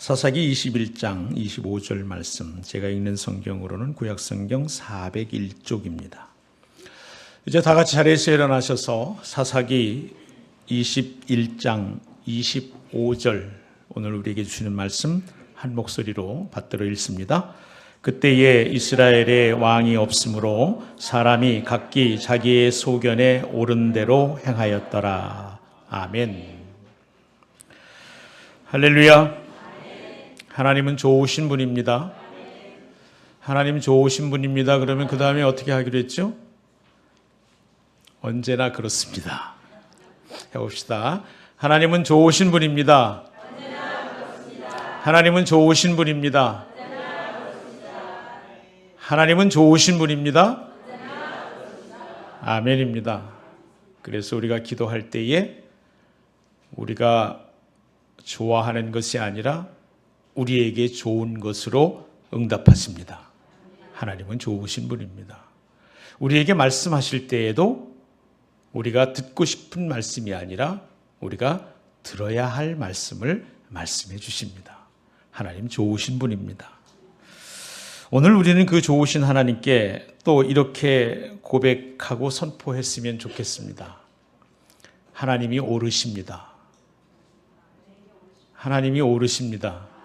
사사기 21장 25절 말씀, 제가 읽는 성경으로는 구약성경 401쪽입니다. 이제 다 같이 자리에서 일어나셔서 사사기 21장 25절 오늘 우리에게 주시는 말씀 한 목소리로 받들어 읽습니다. 그때에 이스라엘에 왕이 없으므로 사람이 각기 자기의 소견에 옳은 대로 행하였더라. 아멘. 할렐루야. 하나님은 좋으신 분입니다. 하나님 좋으신 분입니다. 그러면 그 다음에 어떻게 하기로 했죠? 언제나 그렇습니다. 해봅시다. 하나님은 좋으신 분입니다. 하나님은 좋으신 분입니다. 하나님은 좋으신 분입니다. 아멘입니다. 그래서 우리가 기도할 때에 우리가 좋아하는 것이 아니라 우리에게 좋은 것으로 응답하십니다. 하나님은 좋으신 분입니다. 우리에게 말씀하실 때에도 우리가 듣고 싶은 말씀이 아니라 우리가 들어야 할 말씀을 말씀해 주십니다. 하나님 좋으신 분입니다. 오늘 우리는 그 좋으신 하나님께 또 이렇게 고백하고 선포했으면 좋겠습니다. 하나님이 옳으십니다. 하나님이 옳으십니다.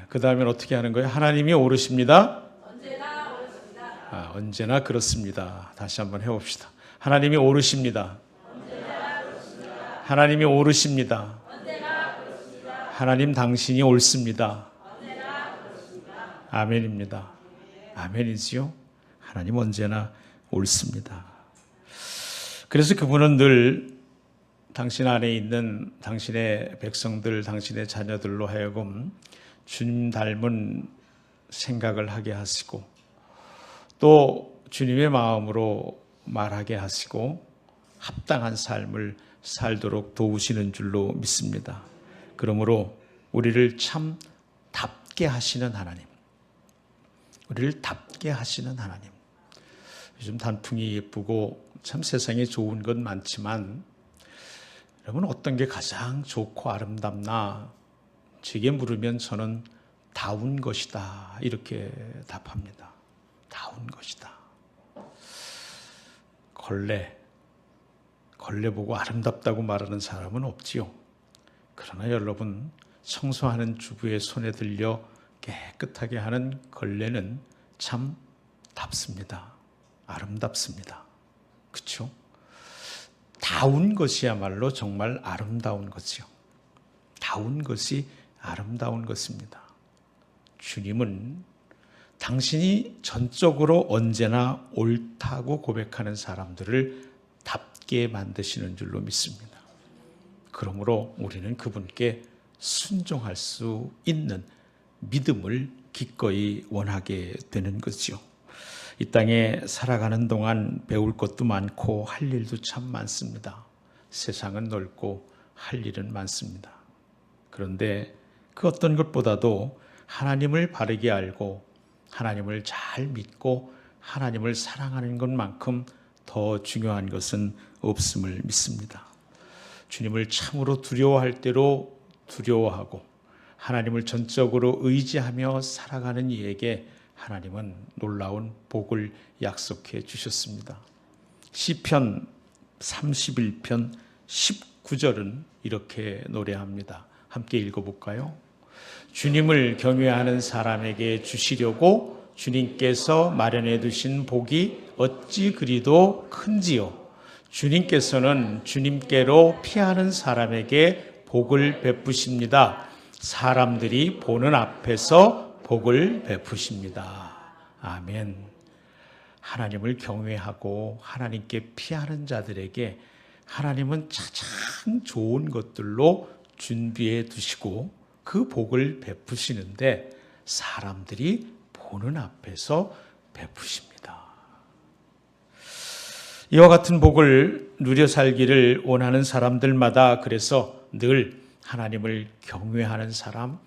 그 다음엔 어떻게 하는 거예요? 하나님이 옳으십니다. 언제나 옳으십니다. 언제나 그렇습니다. 다시 한번 해봅시다. 하나님이 옳으십니다. 언제나 그렇습니다. 하나님이 옳으십니다. 언제나 그렇습니다. 하나님 당신이 옳습니다. 언제나 그렇습니다. 아멘입니다. 아멘이지요? 하나님 언제나 옳습니다. 그래서 그분은 늘 당신 안에 있는 당신의 백성들, 당신의 자녀들로 하여금 주님 닮은 생각을 하게 하시고 또 주님의 마음으로 말하게 하시고 합당한 삶을 살도록 도우시는 줄로 믿습니다. 그러므로 우리를 참 답게 하시는 하나님, 우리를 답게 하시는 하나님. 요즘 단풍이 예쁘고 참 세상에 좋은 건 많지만 여러분 어떤 게 가장 좋고 아름답나? 제게 물으면 저는 다운 것이다 이렇게 답합니다. 다운 것이다. 걸레 보고 아름답다고 말하는 사람은 없지요. 그러나 여러분 청소하는 주부의 손에 들려 깨끗하게 하는 걸레는 참 답습니다. 아름답습니다. 그렇죠? 다운 것이야말로 정말 아름다운 것이요. 다운 것이 아름다운 것입니다. 주님은 당신이 전적으로 언제나 옳다고 고백하는 사람들을 답게 만드시는 줄로 믿습니다. 그러므로 우리는 그분께 순종할 수 있는 믿음을 기꺼이 원하게 되는 거죠. 이 땅에 살아가는 동안 배울 것도 많고 할 일도 참 많습니다. 세상은 넓고 할 일은 많습니다. 그런데 그 어떤 것보다도 하나님을 바르게 알고 하나님을 잘 믿고 하나님을 사랑하는 것만큼 더 중요한 것은 없음을 믿습니다. 주님을 참으로 두려워할 대로 두려워하고 하나님을 전적으로 의지하며 살아가는 이에게 하나님은 놀라운 복을 약속해 주셨습니다. 시편 31편 19절은 이렇게 노래합니다. 함께 읽어볼까요? 주님을 경외하는 사람에게 주시려고 주님께서 마련해 두신 복이 어찌 그리도 큰지요. 주님께서는 주님께로 피하는 사람에게 복을 베푸십니다. 사람들이 보는 앞에서 복을 베푸십니다. 아멘. 하나님을 경외하고 하나님께 피하는 자들에게 하나님은 가장 좋은 것들로 준비해 두시고 그 복을 베푸시는데 사람들이 보는 앞에서 베푸십니다. 이와 같은 복을 누려 살기를 원하는 사람들마다 그래서 늘 하나님을 경외하는 사람,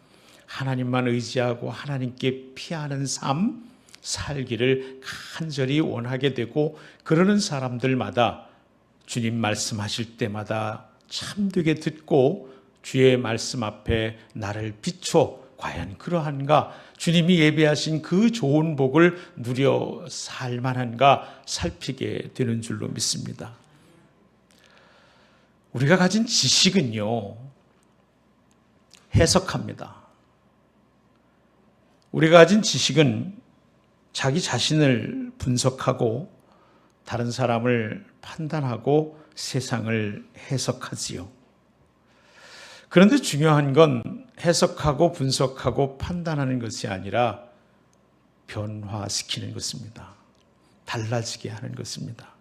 하나님만 의지하고 하나님께 피하는 삶 살기를 간절히 원하게 되고 그러는 사람들마다 주님 말씀하실 때마다 참되게 듣고 주의 말씀 앞에 나를 비춰 과연 그러한가? 주님이 예배하신 그 좋은 복을 누려 살만한가 살피게 되는 줄로 믿습니다. 우리가 가진 지식은요, 해석합니다. 우리가 가진 지식은 자기 자신을 분석하고 다른 사람을 판단하고 세상을 해석하지요. 그런데 중요한 건 해석하고 분석하고 판단하는 것이 아니라 변화시키는 것입니다. 달라지게 하는 것입니다.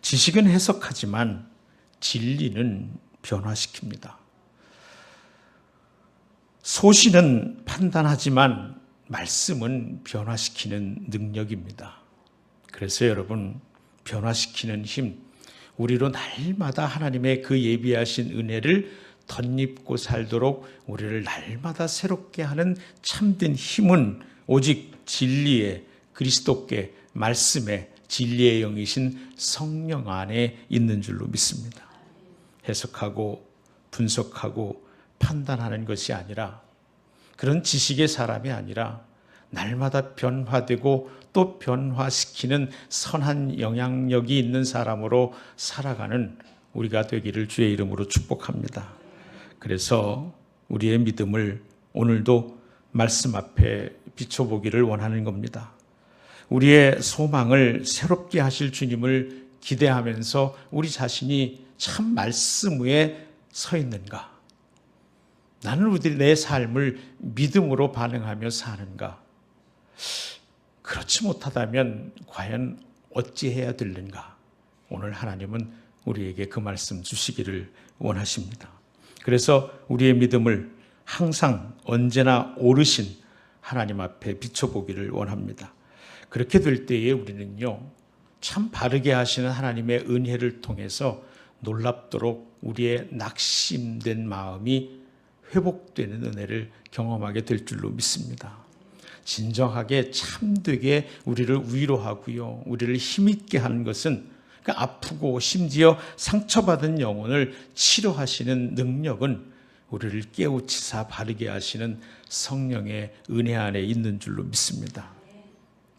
지식은 해석하지만 진리는 변화시킵니다. 소신은 판단하지만 말씀은 변화시키는 능력입니다. 그래서 여러분, 변화시키는 힘, 우리로 날마다 하나님의 그 예비하신 은혜를 덧입고 살도록 우리를 날마다 새롭게 하는 참된 힘은 오직 진리의 그리스도께 말씀의 진리의 영이신 성령 안에 있는 줄로 믿습니다. 해석하고 분석하고 판단하는 것이 아니라, 그런 지식의 사람이 아니라 날마다 변화되고 또 변화시키는 선한 영향력이 있는 사람으로 살아가는 우리가 되기를 주의 이름으로 축복합니다. 그래서 우리의 믿음을 오늘도 말씀 앞에 비춰보기를 원하는 겁니다. 우리의 소망을 새롭게 하실 주님을 기대하면서 우리 자신이 참 말씀 위에 서 있는가? 나는 내 삶을 믿음으로 반응하며 사는가? 그렇지 못하다면 과연 어찌해야 되는가? 오늘 하나님은 우리에게 그 말씀 주시기를 원하십니다. 그래서 우리의 믿음을 항상 언제나 오르신 하나님 앞에 비춰보기를 원합니다. 그렇게 될 때에 우리는요, 참 바르게 하시는 하나님의 은혜를 통해서 놀랍도록 우리의 낙심된 마음이 회복되는 은혜를 경험하게 될 줄로 믿습니다. 진정하게 참되게 우리를 위로하고요, 우리를 힘있게 하는 것은 그 아프고 심지어 상처받은 영혼을 치료하시는 능력은 우리를 깨우치사 바르게 하시는 성령의 은혜 안에 있는 줄로 믿습니다.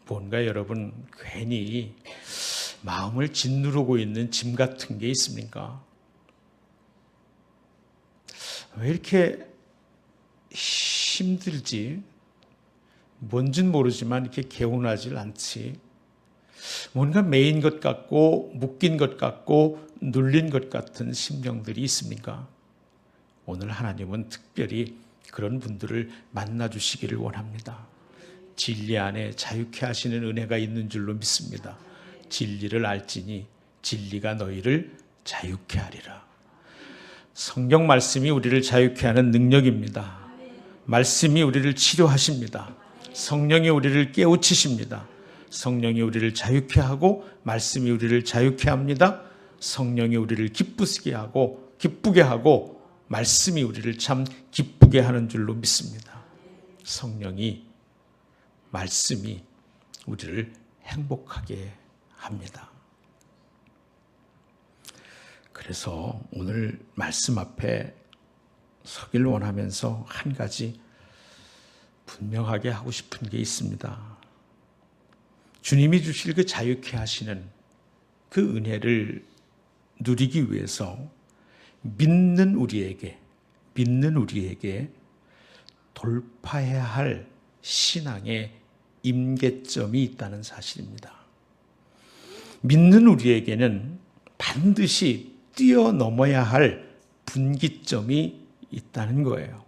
뭔가 여러분, 괜히 마음을 짓누르고 있는 짐 같은 게 있습니까? 왜 이렇게 힘들지? 뭔진 모르지만 이렇게 개운하지 않지? 뭔가 매인 것 같고 묶인 것 같고 눌린 것 같은 심령들이 있습니까? 오늘 하나님은 특별히 그런 분들을 만나주시기를 원합니다. 진리 안에 자유케 하시는 은혜가 있는 줄로 믿습니다. 진리를 알지니 진리가 너희를 자유케 하리라. 성경 말씀이 우리를 자유케 하는 능력입니다. 말씀이 우리를 치료하십니다. 성령이 우리를 깨우치십니다. 성령이 우리를 자유케 하고 말씀이 우리를 자유케 합니다. 성령이 우리를 기쁘게 하고 말씀이 우리를 참 기쁘게 하는 줄로 믿습니다. 성령이, 말씀이 우리를 행복하게 합니다. 그래서 오늘 말씀 앞에 서길 원하면서 한 가지 분명하게 하고 싶은 게 있습니다. 주님이 주실 그 자유케 하시는 그 은혜를 누리기 위해서 믿는 우리에게 돌파해야 할 신앙의 임계점이 있다는 사실입니다. 믿는 우리에게는 반드시 뛰어넘어야 할 분기점이 있다는 거예요.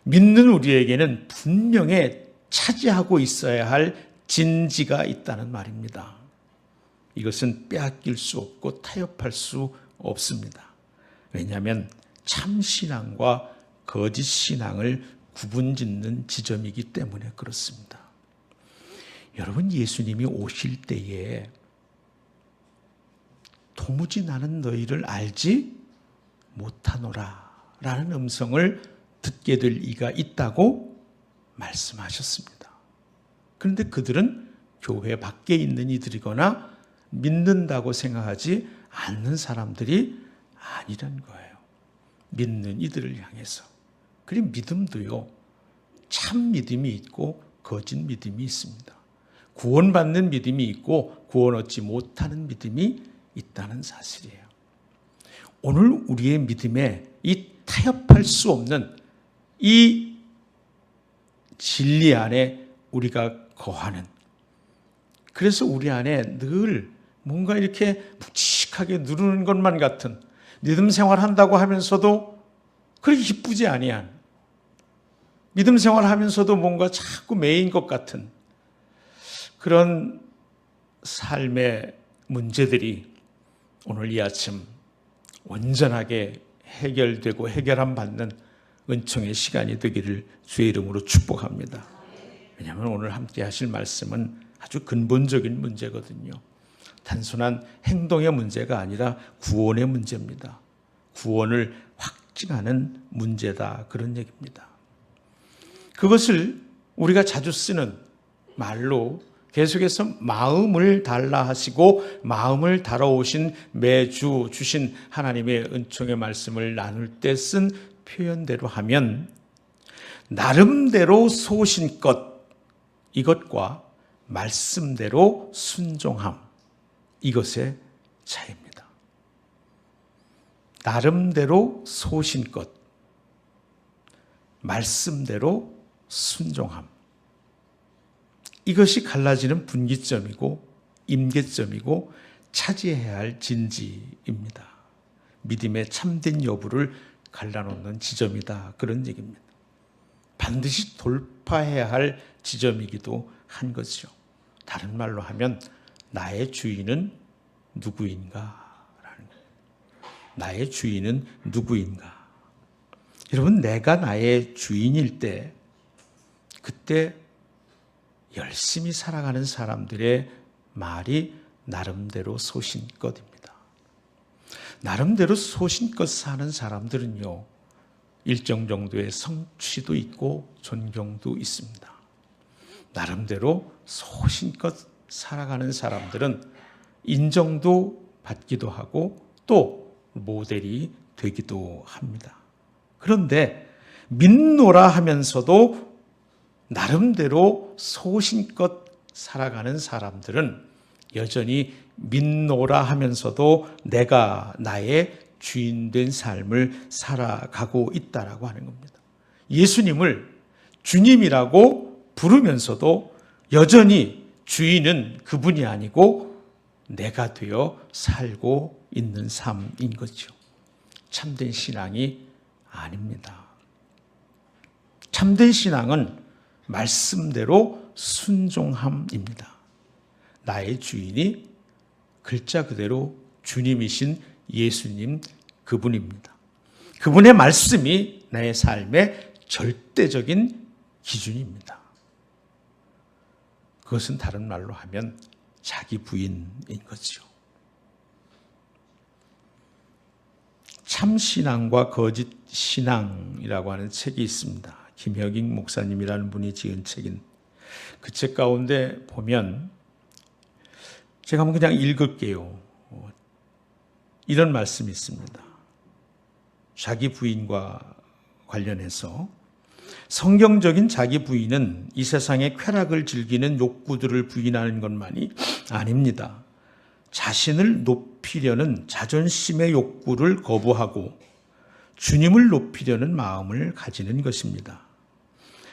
믿는 우리에게는 분명히 차지하고 있어야 할 진지가 있다는 말입니다. 이것은 빼앗길 수 없고 타협할 수 없습니다. 왜냐하면 참신앙과 거짓신앙을 구분짓는 지점이기 때문에 그렇습니다. 여러분, 예수님이 오실 때에 도무지 나는 너희를 알지 못하노라 라는 음성을 듣게 될 이가 있다고 말씀하셨습니다. 그런데 그들은 교회 밖에 있는 이들이거나 믿는다고 생각하지 않는 사람들이 아니란 거예요. 믿는 이들을 향해서. 그리고 믿음도요, 참 믿음이 있고 거짓 믿음이 있습니다. 구원받는 믿음이 있고 구원 얻지 못하는 믿음이 있다는 사실이에요. 오늘 우리의 믿음에 이 타협할 수 없는 이 진리 안에 우리가 거하는, 그래서 우리 안에 늘 뭔가 이렇게 묵직하게 누르는 것만 같은, 믿음 생활한다고 하면서도 그렇게 기쁘지 아니한, 믿음 생활하면서도 뭔가 자꾸 매인 것 같은 그런 삶의 문제들이 오늘 이 아침 온전하게 해결되고 해결함 받는 은총의 시간이 되기를 주의 이름으로 축복합니다. 왜냐하면 오늘 함께 하실 말씀은 아주 근본적인 문제거든요. 단순한 행동의 문제가 아니라 구원의 문제입니다. 구원을 확증하는 문제다, 그런 얘기입니다. 그것을 우리가 자주 쓰는 말로 계속해서 마음을 달라 하시고 마음을 달아오신 매주 주신 하나님의 은총의 말씀을 나눌 때 쓴 표현대로 하면 나름대로 소신껏, 이것과 말씀대로 순종함, 이것의 차이입니다. 나름대로 소신껏, 말씀대로 순종함, 이것이 갈라지는 분기점이고 임계점이고 차지해야 할 진지입니다. 믿음의 참된 여부를 갈라놓는 지점이다, 그런 얘기입니다. 반드시 돌파해야 할 지점이기도 한 거죠. 다른 말로 하면 나의 주인은 누구인가? 나의 주인은 누구인가? 여러분, 내가 나의 주인일 때, 그때 열심히 살아가는 사람들의 말이 나름대로 소신껏입니다. 나름대로 소신껏 사는 사람들은요, 일정 정도의 성취도 있고 존경도 있습니다. 나름대로 소신껏 살아가는 사람들은 인정도 받기도 하고 또 모델이 되기도 합니다. 그런데 믿노라 하면서도 나름대로 소신껏 살아가는 사람들은 여전히 믿노라 하면서도 내가 나의 주인된 삶을 살아가고 있다라고 하는 겁니다. 예수님을 주님이라고 부르면서도 여전히 주인은 그분이 아니고 내가 되어 살고 있는 삶인 거죠. 참된 신앙이 아닙니다. 참된 신앙은 말씀대로 순종함입니다. 나의 주인이 글자 그대로 주님이신 예수님, 그분입니다. 그분의 말씀이 나의 삶의 절대적인 기준입니다. 그것은 다른 말로 하면 자기 부인인 거죠. 참신앙과 거짓신앙이라고 하는 책이 있습니다. 김혁익 목사님이라는 분이 지은 책인 그 책 가운데 보면 제가 한번 그냥 읽을게요. 이런 말씀이 있습니다. 자기 부인과 관련해서 성경적인 자기 부인은 이 세상의 쾌락을 즐기는 욕구들을 부인하는 것만이 아닙니다. 자신을 높이려는 자존심의 욕구를 거부하고 주님을 높이려는 마음을 가지는 것입니다.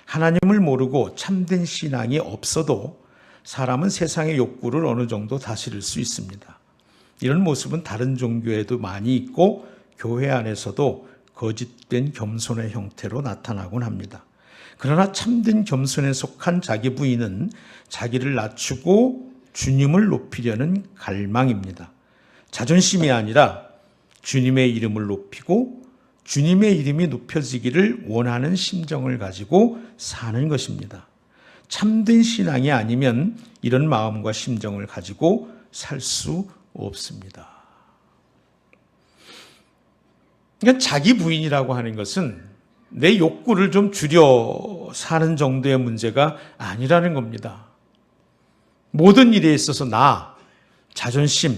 하나님을 모르고 참된 신앙이 없어도 사람은 세상의 욕구를 어느 정도 다스릴 수 있습니다. 이런 모습은 다른 종교에도 많이 있고 교회 안에서도 거짓된 겸손의 형태로 나타나곤 합니다. 그러나 참된 겸손에 속한 자기 부인은 자기를 낮추고 주님을 높이려는 갈망입니다. 자존심이 아니라 주님의 이름을 높이고 주님의 이름이 높여지기를 원하는 심정을 가지고 사는 것입니다. 참된 신앙이 아니면 이런 마음과 심정을 가지고 살 수 없습니다. 그러니까 자기 부인이라고 하는 것은 내 욕구를 좀 줄여 사는 정도의 문제가 아니라는 겁니다. 모든 일에 있어서 나, 자존심,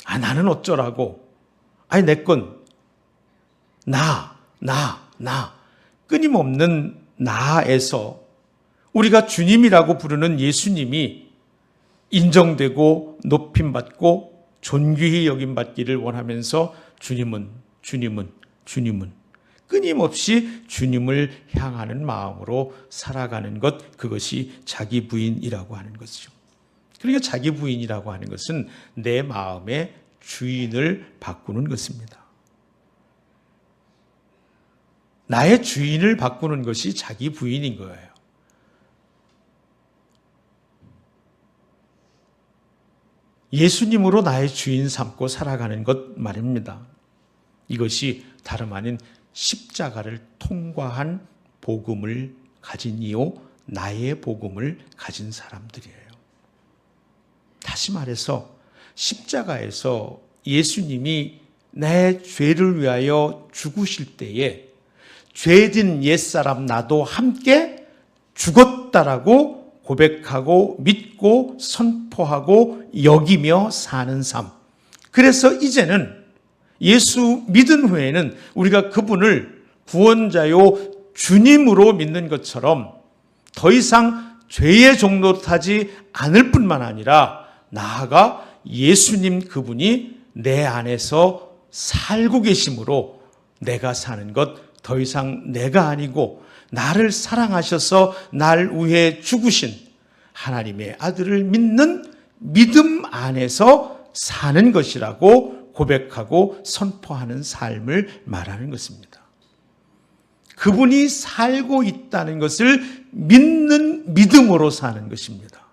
나는 어쩌라고, 내 건, 나, 끊임없는 나에서 우리가 주님이라고 부르는 예수님이 인정되고 높임받고 존귀히 여김받기를 원하면서 주님은 끊임없이 주님을 향하는 마음으로 살아가는 것, 그것이 자기 부인이라고 하는 것이죠. 그러니까 자기 부인이라고 하는 것은 내 마음의 주인을 바꾸는 것입니다. 나의 주인을 바꾸는 것이 자기 부인인 거예요. 예수님으로 나의 주인 삼고 살아가는 것 말입니다. 이것이 다름 아닌 십자가를 통과한 복음을 가진 이요 나의 복음을 가진 사람들이에요. 다시 말해서 십자가에서 예수님이 내 죄를 위하여 죽으실 때에 죄진 옛사람 나도 함께 죽었다라고 고백하고 믿고 선포하고 여기며 사는 삶. 그래서 이제는 예수 믿은 후에는 우리가 그분을 구원자요 주님으로 믿는 것처럼 더 이상 죄의 종로 타지 않을 뿐만 아니라 나아가 예수님 그분이 내 안에서 살고 계심으로 내가 사는 것 더 이상 내가 아니고 나를 사랑하셔서 날 위해 죽으신 하나님의 아들을 믿는 믿음 안에서 사는 것이라고 고백하고 선포하는 삶을 말하는 것입니다. 그분이 살고 있다는 것을 믿는 믿음으로 사는 것입니다.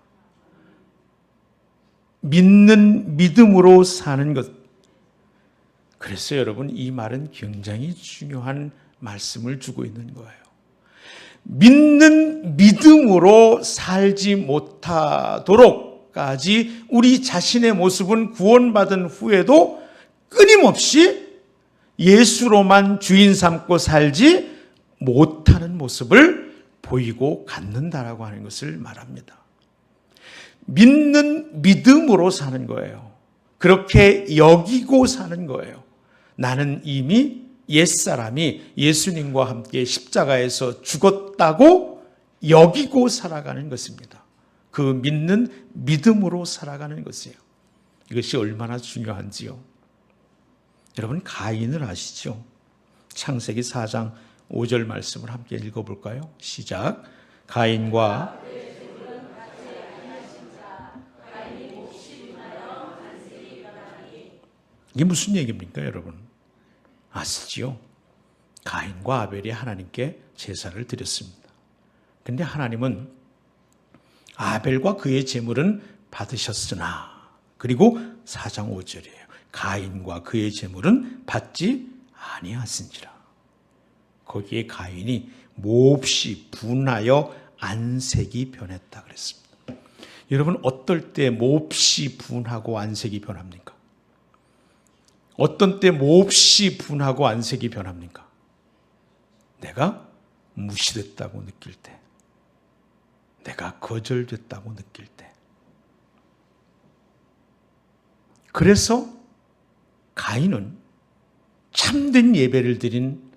믿는 믿음으로 사는 것. 그래서 여러분, 이 말은 굉장히 중요한 말씀을 주고 있는 거예요. 믿는 믿음으로 살지 못하도록까지 우리 자신의 모습은 구원받은 후에도 끊임없이 예수로만 주인 삼고 살지 못하는 모습을 보이고 갖는다라고 하는 것을 말합니다. 믿는 믿음으로 사는 거예요. 그렇게 여기고 사는 거예요. 나는 이미 옛사람이 예수님과 함께 십자가에서 죽었다고 여기고 살아가는 것입니다. 그 믿는 믿음으로 살아가는 것이에요. 이것이 얼마나 중요한지요. 여러분, 가인을 아시죠? 창세기 4장 5절 말씀을 함께 읽어볼까요? 시작. 가인과 이게 무슨 얘기입니까, 여러분? 아시지요? 가인과 아벨이 하나님께 제사를 드렸습니다. 그런데 하나님은 아벨과 그의 제물은 받으셨으나, 그리고 4장 5절이에요. 가인과 그의 제물은 받지 아니하신지라. 거기에 가인이 몹시 분하여 안색이 변했다 그랬습니다. 여러분, 어떨 때 몹시 분하고 안색이 변합니까? 어떤 때 몹시 분하고 안색이 변합니까? 내가 무시됐다고 느낄 때, 내가 거절됐다고 느낄 때. 그래서 가인은 참된 예배를 드린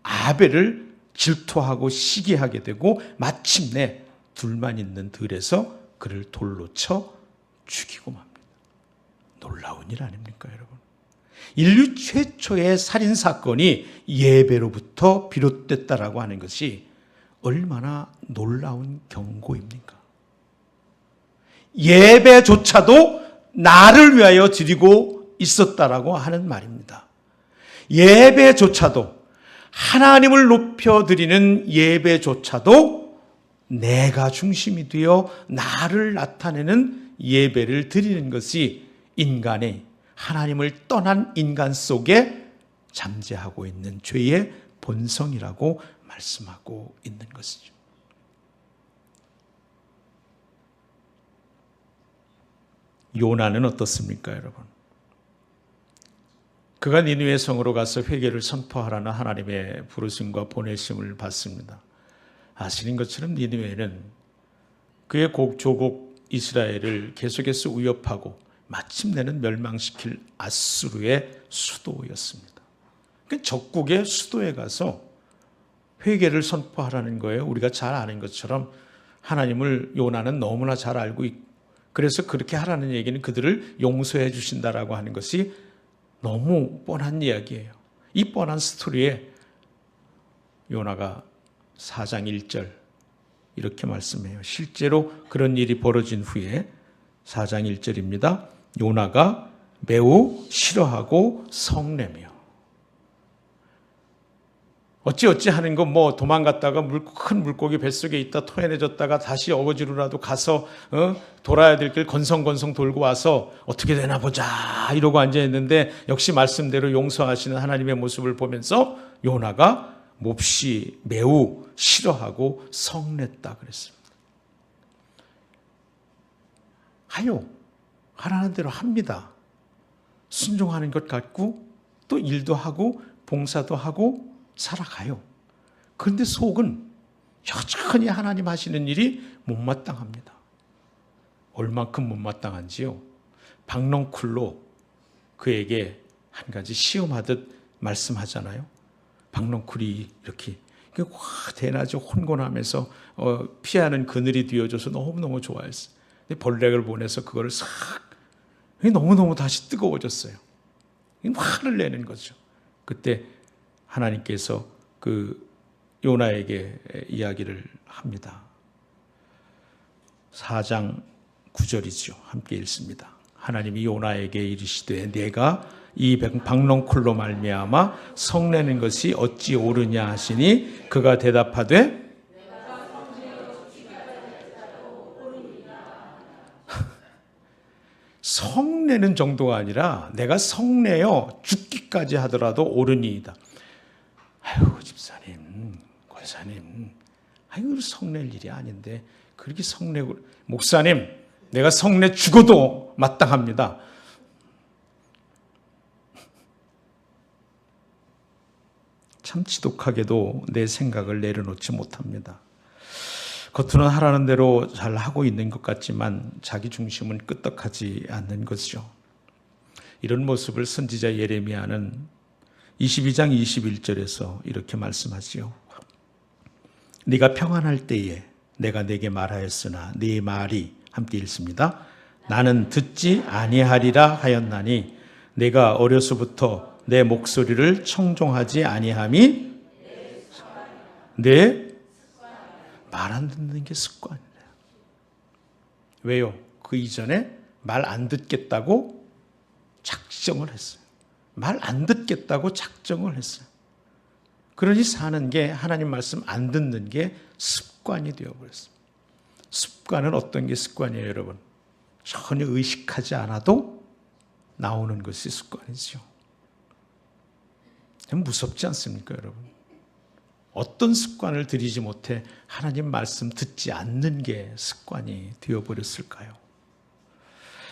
아벨을 질투하고 시기하게 되고 마침내 둘만 있는 들에서 그를 돌로 쳐 죽이고 맙니다. 놀라운 일 아닙니까, 여러분? 인류 최초의 살인사건이 예배로부터 비롯됐다라고 하는 것이 얼마나 놀라운 경고입니까? 예배조차도 나를 위하여 드리고 있었다라고 하는 말입니다. 예배조차도, 하나님을 높여드리는 예배조차도 내가 중심이 되어 나를 나타내는 예배를 드리는 것이 인간의, 하나님을 떠난 인간 속에 잠재하고 있는 죄의 본성이라고 말씀하고 있는 것이죠. 요나는 어떻습니까, 여러분? 그가 니느웨 성으로 가서 회개를 선포하라는 하나님의 부르심과 보내심을 받습니다. 아시는 것처럼 니느웨는 그의 조국 이스라엘을 계속해서 위협하고 마침내는 멸망시킬 아수르의 수도였습니다. 그 적국의 수도에 가서 회개를 선포하라는 거예요. 우리가 잘 아는 것처럼 하나님을 요나는 너무나 잘 알고 있고, 그래서 그렇게 하라는 얘기는 그들을 용서해 주신다라고 하는 것이 너무 뻔한 이야기예요. 이 뻔한 스토리에 요나가 4장 1절 이렇게 말씀해요. 실제로 그런 일이 벌어진 후에 4장 1절입니다. 요나가 매우 싫어하고 성내며. 어찌어찌 하는 거 뭐 도망갔다가 큰 물고기 뱃속에 있다 토해내졌다가 다시 어거지로라도 가서 돌아야 될 길 건성건성 돌고 와서 어떻게 되나 보자 이러고 앉아있는데 역시 말씀대로 용서하시는 하나님의 모습을 보면서 요나가 몹시 매우 싫어하고 성냈다 그랬습니다. 하요. 하라는 대로 합니다. 순종하는 것 같고 또 일도 하고 봉사도 하고 살아가요. 그런데 속은 여전히 하나님 하시는 일이 못마땅합니다. 얼만큼 못마땅한지요. 박넝쿨로 그에게 한 가지 시험하듯 말씀하잖아요. 박넝쿨이 이렇게 대낮에 혼곤하면서 피하는 그늘이 되어줘서 너무너무 좋아했어요. 근데 벌레를 보내서 그거를 싹 너무너무 다시 뜨거워졌어요. 화를 내는 거죠. 그때 하나님께서 그 요나에게 이야기를 합니다. 4장 9절이죠. 함께 읽습니다. 하나님이 요나에게 이르시되 내가 이 박넝쿨로 말미암아 성내는 것이 어찌 옳으냐 하시니 그가 대답하되 성내는 정도가 아니라 내가 성내어 죽기까지 하더라도 옳으니이다. 아유 집사님, 권사님, 아유 성낼 일이 아닌데 그렇게 성내고, 목사님 내가 성내 죽어도 마땅합니다. 참 지독하게도 내 생각을 내려놓지 못합니다. 겉으로는 하라는 대로 잘 하고 있는 것 같지만 자기 중심은 끄떡하지 않는 것이죠. 이런 모습을 선지자 예레미야는 22장 21절에서 이렇게 말씀하지요. 네가 평안할 때에 내가 내게 말하였으나 네 말이, 함께 읽습니다. 나는 듣지 아니하리라 하였나니 내가 어려서부터 내 목소리를 청종하지 아니함이 내 말 안 듣는 게 습관이래요. 왜요? 그 이전에 말 안 듣겠다고 작정을 했어요. 말 안 듣겠다고 작정을 했어요. 그러니 사는 게, 하나님 말씀 안 듣는 게 습관이 되어버렸어요. 습관은 어떤 게 습관이에요, 여러분? 전혀 의식하지 않아도 나오는 것이 습관이죠. 무섭지 않습니까, 여러분? 어떤 습관을 들이지 못해 하나님 말씀 듣지 않는 게 습관이 되어버렸을까요?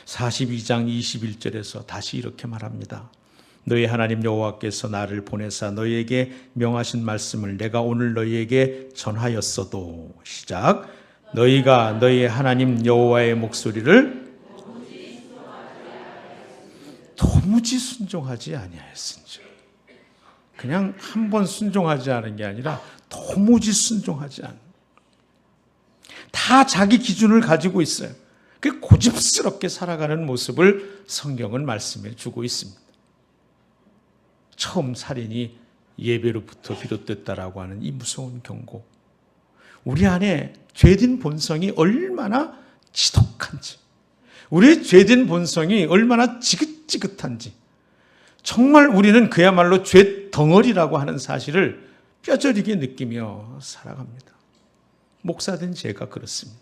42장 21절에서 다시 이렇게 말합니다. 너희 하나님 여호와께서 나를 보내사 너희에게 명하신 말씀을 내가 오늘 너희에게 전하였어도, 시작, 너희가 너희 하나님 여호와의 목소리를 도무지 순종하지 아니하였은즉. 그냥 한 번 순종하지 않은 게 아니라 도무지 순종하지 않은. 다 자기 기준을 가지고 있어요. 그 고집스럽게 살아가는 모습을 성경은 말씀해 주고 있습니다. 처음 살인이 예배로부터 비롯됐다라고 하는 이 무서운 경고. 우리 안에 죄된 본성이 얼마나 지독한지, 우리의 죄된 본성이 얼마나 지긋지긋한지, 정말 우리는 그야말로 죄 덩어리라고 하는 사실을 뼈저리게 느끼며 살아갑니다. 목사된 제가 그렇습니다.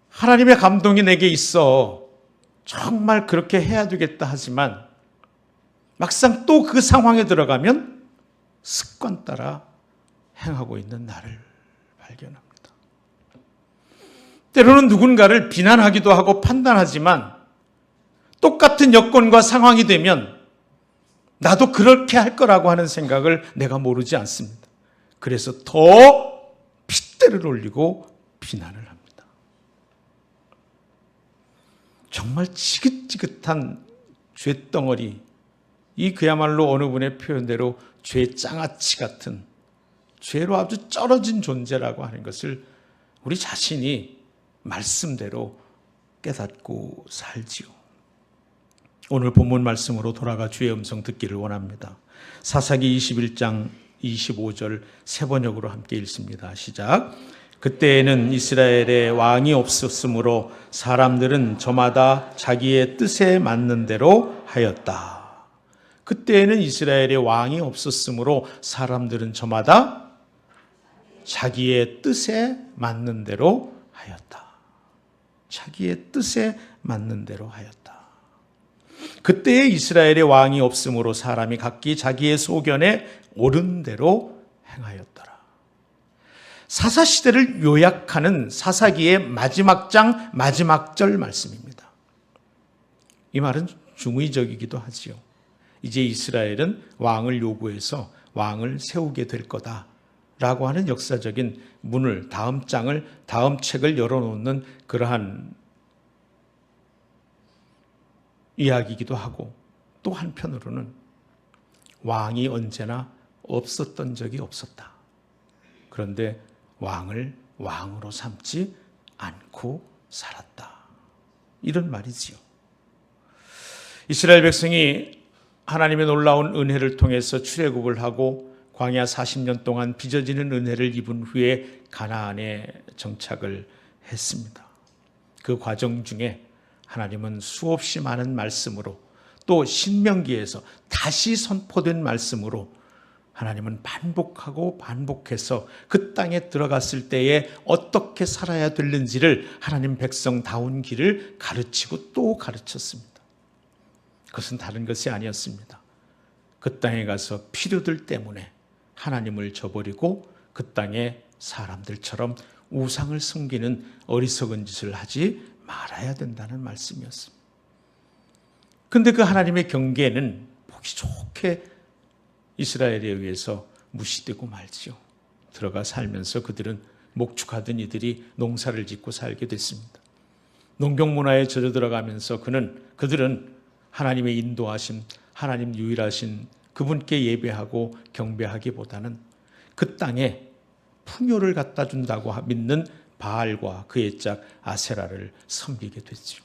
하나님의 감동이 내게 있어 정말 그렇게 해야 되겠다 하지만 막상 또 그 상황에 들어가면 습관 따라 행하고 있는 나를 발견합니다. 때로는 누군가를 비난하기도 하고 판단하지만 똑같은 여건과 상황이 되면 나도 그렇게 할 거라고 하는 생각을 내가 모르지 않습니다. 그래서 더 핏대를 올리고 비난을 합니다. 정말 지긋지긋한 죄덩어리, 이 그야말로 어느 분의 표현대로 죄장아찌 같은 죄로 아주 쩔어진 존재라고 하는 것을 우리 자신이 말씀대로 깨닫고 살지요. 오늘 본문 말씀으로 돌아가 주의 음성 듣기를 원합니다. 사사기 21장 25절 새 번역으로 함께 읽습니다. 시작. 그때에는 이스라엘에 왕이 없었으므로 사람들은 저마다 자기의 뜻에 맞는 대로 하였다. 그때에는 이스라엘에 왕이 없었으므로 사람들은 저마다 자기의 뜻에 맞는 대로 하였다. 자기의 뜻에 맞는 대로 하였다. 그때에 이스라엘에 왕이 없으므로 사람이 각기 자기의 소견에 옳은 대로 행하였더라. 사사시대를 요약하는 사사기의 마지막 장 마지막 절 말씀입니다. 이 말은 중의적이기도 하지요. 이제 이스라엘은 왕을 요구해서 왕을 세우게 될 거다라고 하는 역사적인 문을 다음 책을 열어놓는 그러한 이야기이기도 하고, 또 한편으로는 왕이 언제나 없었던 적이 없었다. 그런데 왕을 왕으로 삼지 않고 살았다. 이런 말이지요. 이스라엘 백성이 하나님의 놀라운 은혜를 통해서 출애굽을 하고 광야 40년 동안 빚어지는 은혜를 입은 후에 가나안에 정착을 했습니다. 그 과정 중에 하나님은 수없이 많은 말씀으로, 또 신명기에서 다시 선포된 말씀으로 하나님은 반복하고 반복해서 그 땅에 들어갔을 때에 어떻게 살아야 되는지를 하나님 백성다운 길을 가르치고 또 가르쳤습니다. 그것은 다른 것이 아니었습니다. 그 땅에 가서 필요들 때문에 하나님을 저버리고 그 땅에 사람들처럼 우상을 섬기는 어리석은 짓을 하지 말아야 된다는 말씀이었습니다. 그런데 그 하나님의 경계는 보기 좋게 이스라엘에 의해서 무시되고 말지요. 들어가 살면서 그들은 목축하던 이들이 농사를 짓고 살게 됐습니다. 농경문화에 젖어 들어가면서 그들은 하나님의 인도하심, 하나님 유일하신 그분께 예배하고 경배하기보다는 그 땅에 풍요를 갖다 준다고 믿는 바알과 그의 짝 아세라를 섬기게 됐죠.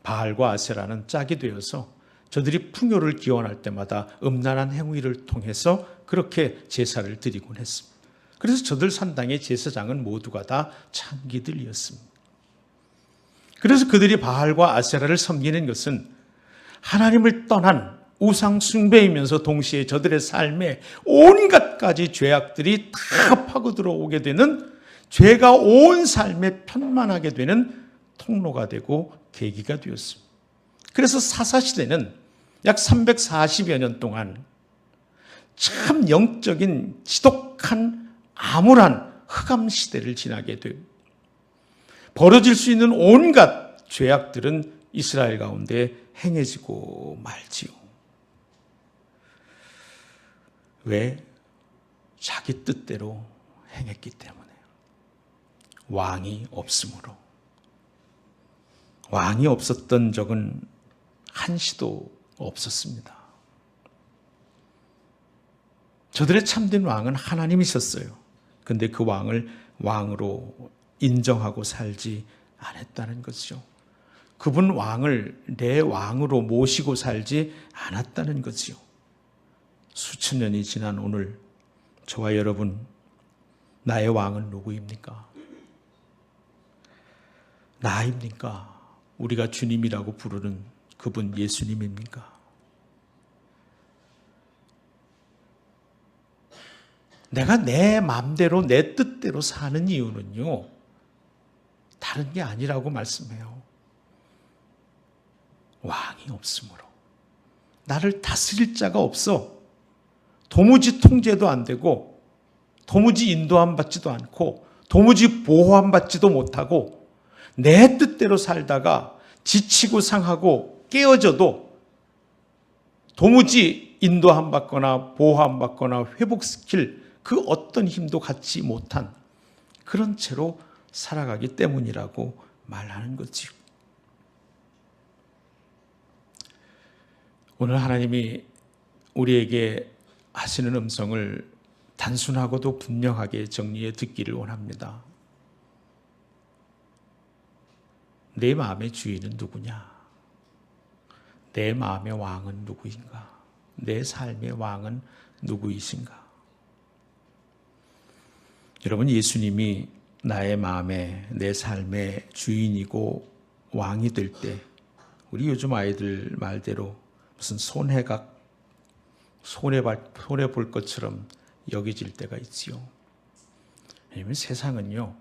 바알과 아세라는 짝이 되어서 저들이 풍요를 기원할 때마다 음란한 행위를 통해서 그렇게 제사를 드리곤 했습니다. 그래서 저들 산당의 제사장은 모두가 다 창기들이었습니다. 그래서 그들이 바알과 아세라를 섬기는 것은 하나님을 떠난 우상 숭배이면서 동시에 저들의 삶에 온갖 가지 죄악들이 다 파고 들어오게 되는, 죄가 온 삶에 편만하게 되는 통로가 되고 계기가 되었습니다. 그래서 사사시대는 약 340여 년 동안 참 영적인 지독한 암울한 흑암시대를 지나게 되고, 벌어질 수 있는 온갖 죄악들은 이스라엘 가운데 행해지고 말지요. 왜? 자기 뜻대로 행했기 때문에. 왕이 없으므로. 왕이 없었던 적은 한시도 없었습니다. 저들의 참된 왕은 하나님이셨어요. 그런데 그 왕을 왕으로 인정하고 살지 않았다는 것이죠. 그분 왕을 내 왕으로 모시고 살지 않았다는 것이요. 수천 년이 지난 오늘 저와 여러분, 나의 왕은 누구입니까? 나입니까? 우리가 주님이라고 부르는 그분 예수님입니까? 내가 내 마음대로 내 뜻대로 사는 이유는요, 다른 게 아니라고 말씀해요. 왕이 없으므로. 나를 다스릴 자가 없어. 도무지 통제도 안 되고, 도무지 인도함 받지도 않고, 도무지 보호함 받지도 못하고, 내 뜻대로 살다가 지치고 상하고 깨어져도 도무지 인도함 받거나 보호함 받거나 회복시킬 그 어떤 힘도 갖지 못한 그런 채로 살아가기 때문이라고 말하는 거지요. 오늘 하나님이 우리에게 하시는 음성을 단순하고도 분명하게 정리해 듣기를 원합니다. 내 마음의 주인은 누구냐? 내 마음의 왕은 누구인가? 내 삶의 왕은 누구이신가? 여러분, 예수님이 나의 마음에 내 삶의 주인이고 왕이 될 때 우리 요즘 아이들 말대로 무슨 손해 볼 것처럼 여겨질 때가 있지요. 왜냐하면 세상은요,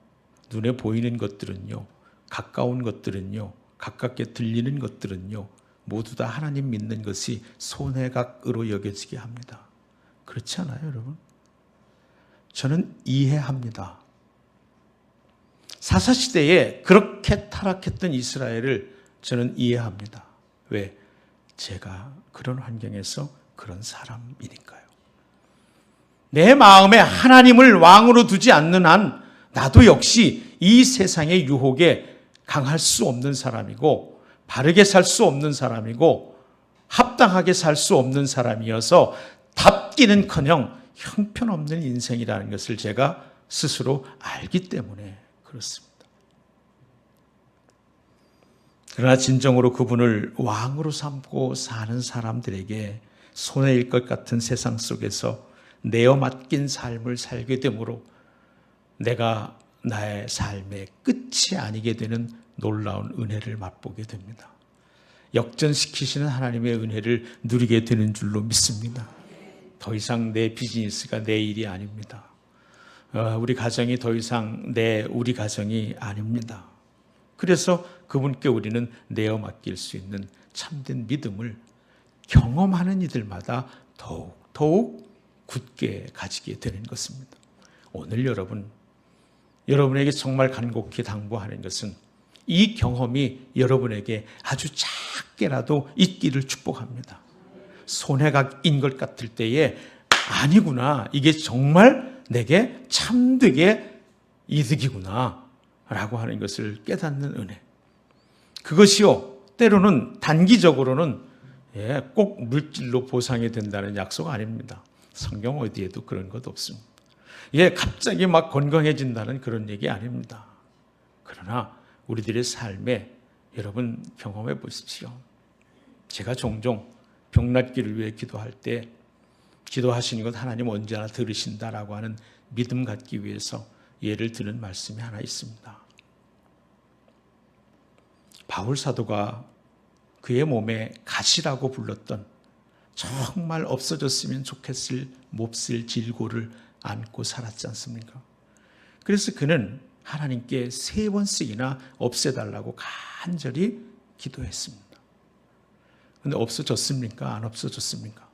눈에 보이는 것들은요, 가까운 것들은요, 가깝게 들리는 것들은요, 모두 다 하나님 믿는 것이 손해각으로 여겨지게 합니다. 그렇지 않아요, 여러분? 저는 이해합니다. 사사시대에 그렇게 타락했던 이스라엘을 저는 이해합니다. 왜? 제가 그런 환경에서 그런 사람이니까요. 내 마음에 하나님을 왕으로 두지 않는 한 나도 역시 이 세상의 유혹에 강할 수 없는 사람이고 바르게 살 수 없는 사람이고 합당하게 살 수 없는 사람이어서 답기는커녕 형편없는 인생이라는 것을 제가 스스로 알기 때문에 그렇습니다. 그러나 진정으로 그분을 왕으로 삼고 사는 사람들에게 손해일 것 같은 세상 속에서 내어 맡긴 삶을 살게 되므로 내가 나의 삶의 끝이 아니게 되는 놀라운 은혜를 맛보게 됩니다. 역전시키시는 하나님의 은혜를 누리게 되는 줄로 믿습니다. 더 이상 내 비즈니스가 내 일이 아닙니다. 우리 가정이 더 이상 우리 가정이 아닙니다. 그래서 그분께 우리는 내어 맡길 수 있는 참된 믿음을 경험하는 이들마다 더욱 굳게 가지게 되는 것입니다. 오늘 여러분에게 정말 간곡히 당부하는 것은 이 경험이 여러분에게 아주 작게라도 있기를 축복합니다. 손해각인 것 같을 때에 아니구나, 이게 정말 내게 참되게 이득이구나 라고 하는 것을 깨닫는 은혜. 그것이요, 때로는 단기적으로는 꼭 물질로 보상이 된다는 약속 아닙니다. 성경 어디에도 그런 것 없습니다. 갑자기 막 건강해진다는 그런 얘기 아닙니다. 그러나 우리들의 삶에 여러분 경험해 보십시오. 제가 종종 병낫기를 위해 기도할 때 기도하시는 것 하나님 언제나 들으신다라고 하는 믿음 갖기 위해서 예를 드는 말씀이 하나 있습니다. 바울 사도가 그의 몸에 가시라고 불렀던 정말 없어졌으면 좋겠을 몹쓸 질고를 안고 살았지 않습니까? 그래서 그는 하나님께 3번씩이나 없애달라고 간절히 기도했습니다. 그런데 없어졌습니까? 안 없어졌습니까?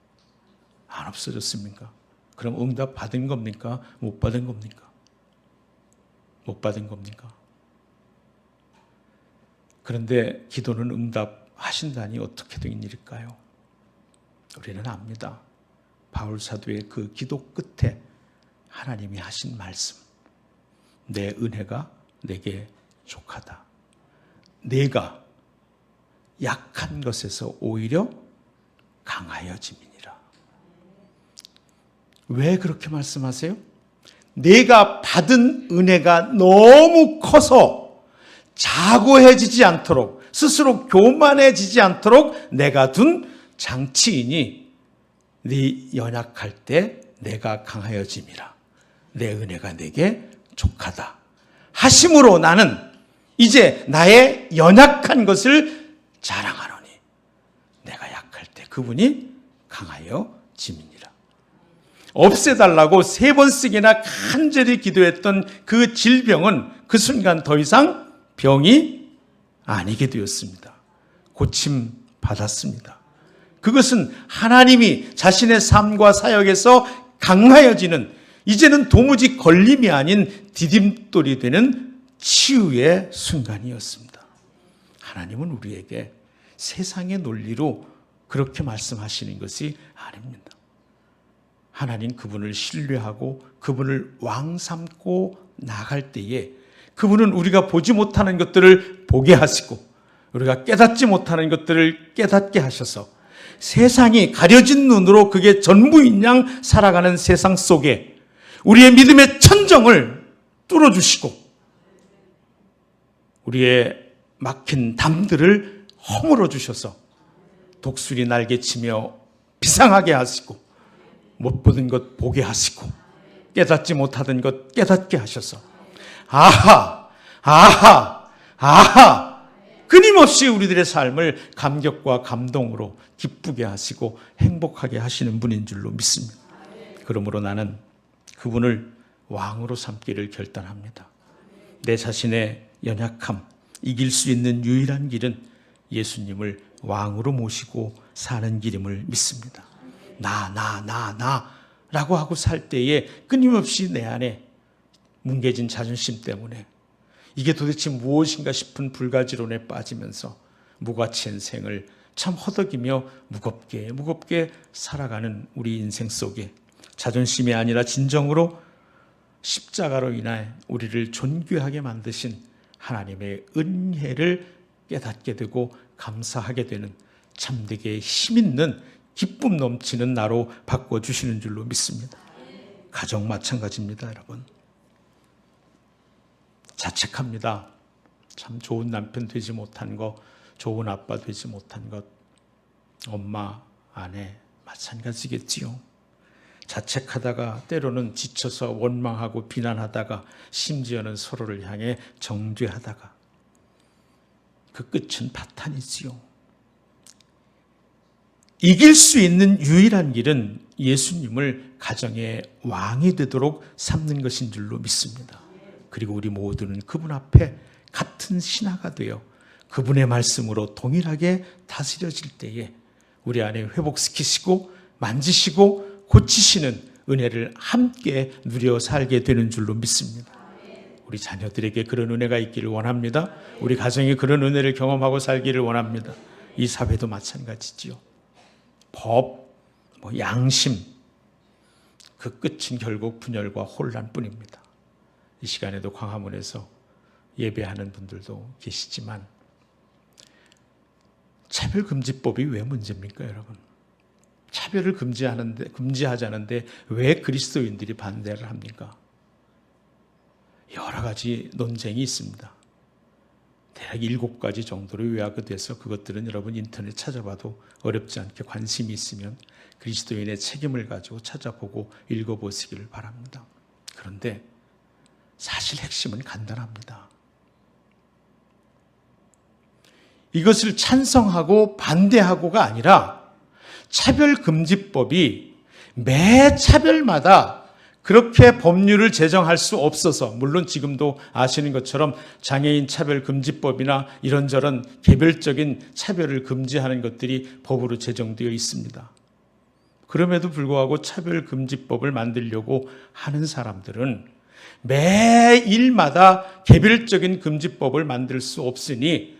안 없어졌습니까? 그럼 응답 받은 겁니까? 못 받은 겁니까? 못 받은 겁니까? 그런데 기도는 응답하신다니 어떻게 된 일일까요? 우리는 압니다. 바울 사도의 그 기도 끝에 하나님이 하신 말씀, 내 은혜가 내게 족하다. 내가 약한 것에서 오히려 강하여짐이니라. 왜 그렇게 말씀하세요? 내가 받은 은혜가 너무 커서 자고해지지 않도록, 스스로 교만해지지 않도록 내가 둔 장치이니 네 연약할 때 내가 강하여짐이라. 내 은혜가 내게 족하다 하심으로 나는 이제 나의 연약한 것을 자랑하노니 내가 약할 때 그분이 강하여짐이니라. 없애달라고 3번씩이나 간절히 기도했던 그 질병은 그 순간 더 이상 병이 아니게 되었습니다. 고침 받았습니다. 그것은 하나님이 자신의 삶과 사역에서 강하여지는, 이제는 도무지 걸림이 아닌 디딤돌이 되는 치유의 순간이었습니다. 하나님은 우리에게 세상의 논리로 그렇게 말씀하시는 것이 아닙니다. 하나님 그분을 신뢰하고 그분을 왕 삼고 나갈 때에 그분은 우리가 보지 못하는 것들을 보게 하시고 우리가 깨닫지 못하는 것들을 깨닫게 하셔서 세상이 가려진 눈으로 그게 전부인 양 살아가는 세상 속에 우리의 믿음의 천정을 뚫어주시고 우리의 막힌 담들을 허물어 주셔서 독수리 날개치며 비상하게 하시고 못 보던 것 보게 하시고 깨닫지 못하던 것 깨닫게 하셔서 아하 아하 아하 끊임없이 우리들의 삶을 감격과 감동으로 기쁘게 하시고 행복하게 하시는 분인 줄로 믿습니다. 그러므로 나는 그분을 왕으로 삼기를 결단합니다. 내 자신의 연약함, 이길 수 있는 유일한 길은 예수님을 왕으로 모시고 사는 길임을 믿습니다. 나 라고 하고 살 때에 끊임없이 내 안에 뭉개진 자존심 때문에 이게 도대체 무엇인가 싶은 불가지론에 빠지면서 무가치한 생을 참 허덕이며 무겁게 살아가는 우리 인생 속에 자존심이 아니라 진정으로 십자가로 인해 우리를 존귀하게 만드신 하나님의 은혜를 깨닫게 되고 감사하게 되는 참되게 힘있는 기쁨 넘치는 나로 바꿔주시는 줄로 믿습니다. 가정 마찬가지입니다, 여러분. 자책합니다. 참 좋은 남편 되지 못한 것, 좋은 아빠 되지 못한 것, 엄마, 아내 마찬가지겠지요. 자책하다가 때로는 지쳐서 원망하고 비난하다가 심지어는 서로를 향해 정죄하다가 그 끝은 파탄이지요. 이길 수 있는 유일한 길은 예수님을 가정의 왕이 되도록 삼는 것인 줄로 믿습니다. 그리고 우리 모두는 그분 앞에 같은 신하가 되어 그분의 말씀으로 동일하게 다스려질 때에 우리 안에 회복시키시고 만지시고 고치시는 은혜를 함께 누려 살게 되는 줄로 믿습니다. 우리 자녀들에게 그런 은혜가 있기를 원합니다. 우리 가정이 그런 은혜를 경험하고 살기를 원합니다. 이 사회도 마찬가지지요. 법, 양심, 그 끝은 결국 분열과 혼란뿐입니다. 이 시간에도 광화문에서 예배하는 분들도 계시지만 차별금지법이 왜 문제입니까, 여러분? 차별을 금지하자는데 왜 그리스도인들이 반대를 합니까? 여러 가지 논쟁이 있습니다. 대략 7가지 정도로 요약돼서 그것들은 여러분 인터넷 찾아봐도 어렵지 않게 관심이 있으면 그리스도인의 책임을 가지고 찾아보고 읽어보시기를 바랍니다. 그런데 사실 핵심은 간단합니다. 이것을 찬성하고 반대하고가 아니라 차별금지법이 매 차별마다 그렇게 법률을 제정할 수 없어서, 물론 지금도 아시는 것처럼 장애인 차별금지법이나 이런저런 개별적인 차별을 금지하는 것들이 법으로 제정되어 있습니다. 그럼에도 불구하고 차별금지법을 만들려고 하는 사람들은 매 일마다 개별적인 금지법을 만들 수 없으니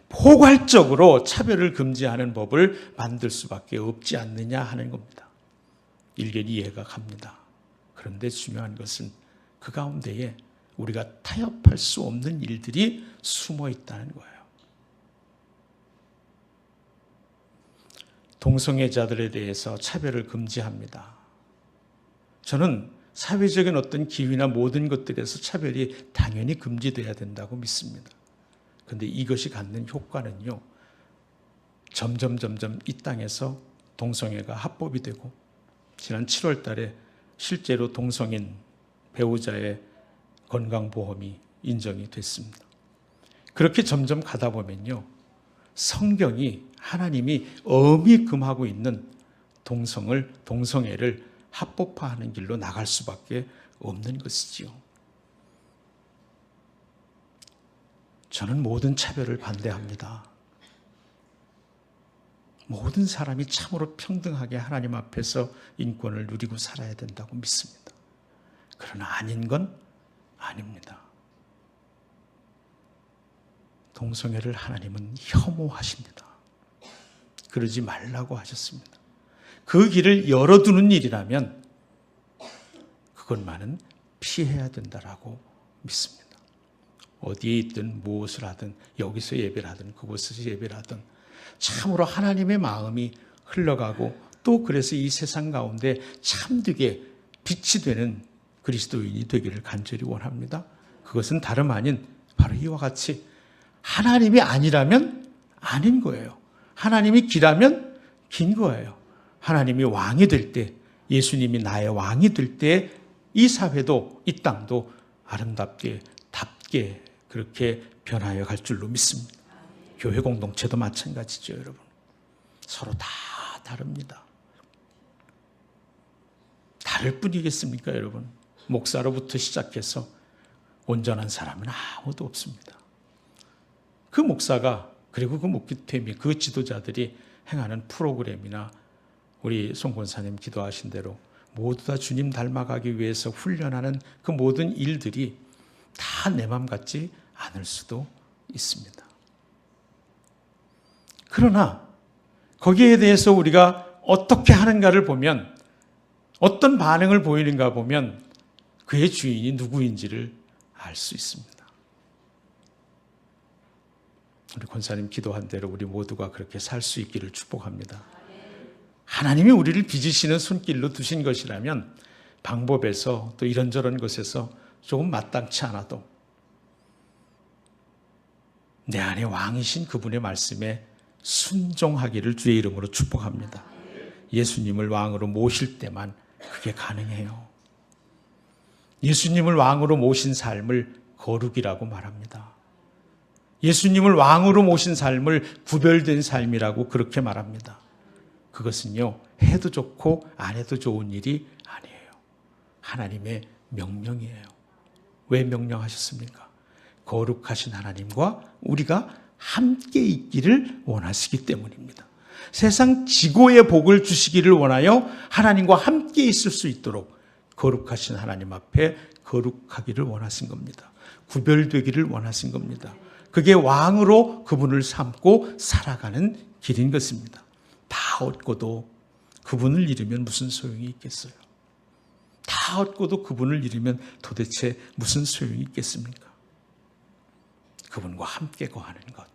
포괄적으로 차별을 금지하는 법을 만들 수밖에 없지 않느냐 하는 겁니다. 일견 이해가 갑니다. 그런데 중요한 것은 그 가운데에 우리가 타협할 수 없는 일들이 숨어 있다는 거예요. 동성애자들에 대해서 차별을 금지합니다. 저는 사회적인 어떤 기회나 모든 것들에서 차별이 당연히 금지돼야 된다고 믿습니다. 그런데 이것이 갖는 효과는요, 점점 이 땅에서 동성애가 합법이 되고 지난 7월 달에 실제로 동성인 배우자의 건강보험이 인정이 됐습니다. 그렇게 점점 가다 보면요, 성경이 하나님이 엄히 금하고 있는 동성애를 합법화하는 길로 나갈 수밖에 없는 것이지요. 저는 모든 차별을 반대합니다. 모든 사람이 참으로 평등하게 하나님 앞에서 인권을 누리고 살아야 된다고 믿습니다. 그러나 아닌 건 아닙니다. 동성애를 하나님은 혐오하십니다. 그러지 말라고 하셨습니다. 그 길을 열어두는 일이라면 그것만은 피해야 된다라고 믿습니다. 어디에 있든 무엇을 하든 여기서 예배를 하든 그곳에서 예배를 하든 참으로 하나님의 마음이 흘러가고 또 그래서 이 세상 가운데 참되게 빛이 되는 그리스도인이 되기를 간절히 원합니다. 그것은 다름 아닌 바로 이와 같이 하나님이 아니라면 아닌 거예요. 하나님이 기라면 긴 거예요. 하나님이 왕이 될 때, 예수님이 나의 왕이 될 때 이 사회도 이 땅도 아름답게 답게 그렇게 변하여 갈 줄로 믿습니다. 교회 공동체도 마찬가지죠, 여러분. 서로 다 다릅니다. 다를 뿐이겠습니까, 여러분? 목사로부터 시작해서 온전한 사람은 아무도 없습니다. 그 목사가 그리고 그 목기템이 그 지도자들이 행하는 프로그램이나 우리 송 권사님 기도하신 대로 모두 다 주님 닮아가기 위해서 훈련하는 그 모든 일들이 다 내 맘 같지 않을 수도 있습니다. 그러나 거기에 대해서 우리가 어떻게 하는가를 보면, 어떤 반응을 보이는가 보면 그의 주인이 누구인지를 알 수 있습니다. 우리 권사님 기도한 대로 우리 모두가 그렇게 살 수 있기를 축복합니다. 하나님이 우리를 빚으시는 손길로 두신 것이라면 방법에서 또 이런저런 것에서 조금 마땅치 않아도 내 안에 왕이신 그분의 말씀에 순종하기를 주의 이름으로 축복합니다. 예수님을 왕으로 모실 때만 그게 가능해요. 예수님을 왕으로 모신 삶을 거룩이라고 말합니다. 예수님을 왕으로 모신 삶을 구별된 삶이라고 그렇게 말합니다. 그것은요, 해도 좋고 안 해도 좋은 일이 아니에요. 하나님의 명령이에요. 왜 명령하셨습니까? 거룩하신 하나님과 우리가 함께 있기를 원하시기 때문입니다. 세상 지고의 복을 주시기를 원하여 하나님과 함께 있을 수 있도록 거룩하신 하나님 앞에 거룩하기를 원하신 겁니다. 구별되기를 원하신 겁니다. 그게 왕으로 그분을 삼고 살아가는 길인 것입니다. 다 얻고도 그분을 잃으면 무슨 소용이 있겠어요? 다 얻고도 그분을 잃으면 도대체 무슨 소용이 있겠습니까? 그분과 함께 거하는 것,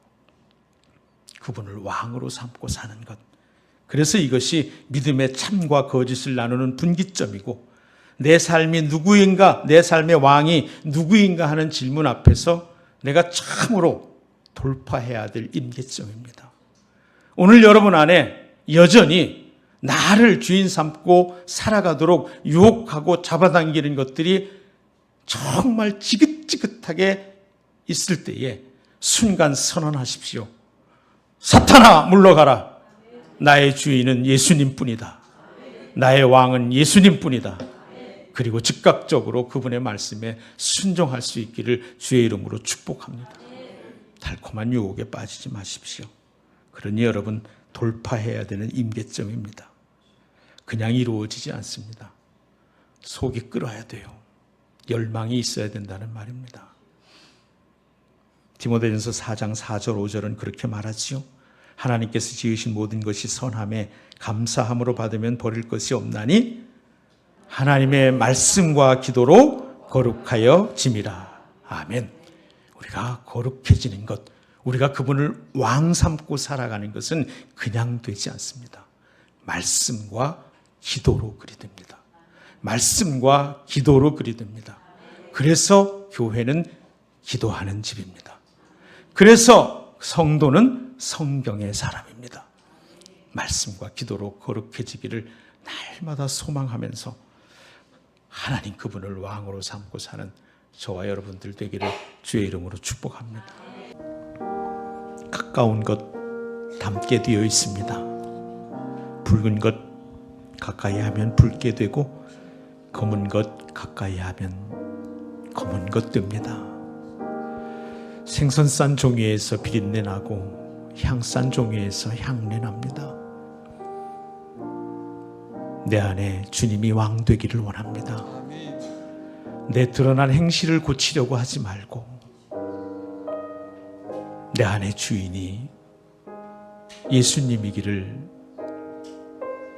그분을 왕으로 삼고 사는 것. 그래서 이것이 믿음의 참과 거짓을 나누는 분기점이고, 내 삶이 누구인가, 내 삶의 왕이 누구인가 하는 질문 앞에서 내가 참으로 돌파해야 될 임계점입니다. 오늘 여러분 안에 여전히 나를 주인 삼고 살아가도록 유혹하고 잡아당기는 것들이 정말 지긋지긋하게 있을 때에 순간 선언하십시오. 사탄아, 물러가라. 나의 주인은 예수님뿐이다. 나의 왕은 예수님뿐이다. 그리고 즉각적으로 그분의 말씀에 순종할 수 있기를 주의 이름으로 축복합니다. 달콤한 유혹에 빠지지 마십시오. 그러니 여러분, 돌파해야 되는 임계점입니다. 그냥 이루어지지 않습니다. 속이 끓어야 돼요. 열망이 있어야 된다는 말입니다. 디모데전서 4장 4절 5절은 그렇게 말하지요. 하나님께서 지으신 모든 것이 선함에 감사함으로 받으면 버릴 것이 없나니 하나님의 말씀과 기도로 거룩하여 짐이라. 아멘. 우리가 거룩해지는 것, 우리가 그분을 왕 삼고 살아가는 것은 그냥 되지 않습니다. 말씀과 기도로 그리 됩니다. 말씀과 기도로 그리 됩니다. 그래서 교회는 기도하는 집입니다. 그래서 성도는 성경의 사람입니다. 말씀과 기도로 거룩해지기를 날마다 소망하면서 하나님 그분을 왕으로 삼고 사는 저와 여러분들 되기를 주의 이름으로 축복합니다. 가까운 것 닮게 되어 있습니다. 붉은 것 가까이 하면 붉게 되고 검은 것 가까이 하면 검은 것 됩니다. 생선싼 종이에서 비린내 나고 향싼 종이에서 향내 납니다. 내 안에 주님이 왕 되기를 원합니다. 내 드러난 행실을 고치려고 하지 말고 내 안에 주인이 예수님이기를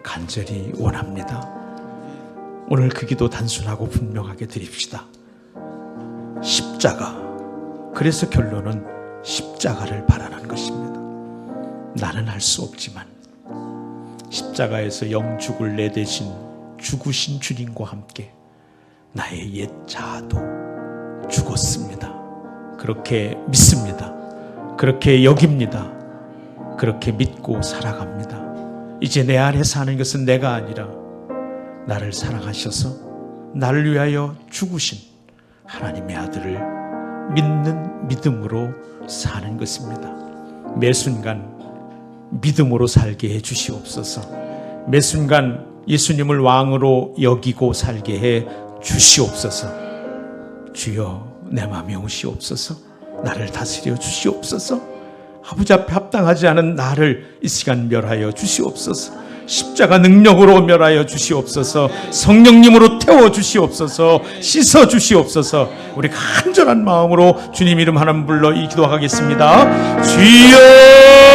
간절히 원합니다. 오늘 그 기도 단순하고 분명하게 드립시다. 십자가. 그래서 결론은 십자가를 바라는 것입니다. 나는 할 수 없지만 십자가에서 영죽을 내 대신 죽으신 주님과 함께 나의 옛 자아도 죽었습니다. 그렇게 믿습니다. 그렇게 여깁니다. 그렇게 믿고 살아갑니다. 이제 내 안에 사는 것은 내가 아니라 나를 사랑하셔서 나를 위하여 죽으신 하나님의 아들을 믿는 믿음으로 사는 것입니다. 매 순간 믿음으로 살게 해 주시옵소서. 매 순간 예수님을 왕으로 여기고 살게 해 주시옵소서. 주여, 내 마음에 오시옵소서. 나를 다스려 주시옵소서. 아버지 앞에 합당하지 않은 나를 이 시간 멸하여 주시옵소서. 십자가 능력으로 멸하여 주시옵소서. 성령님으로 태워 주시옵소서. 씻어 주시옵소서. 우리 간절한 마음으로 주님 이름 하나님 불러 이 기도하겠습니다. 주여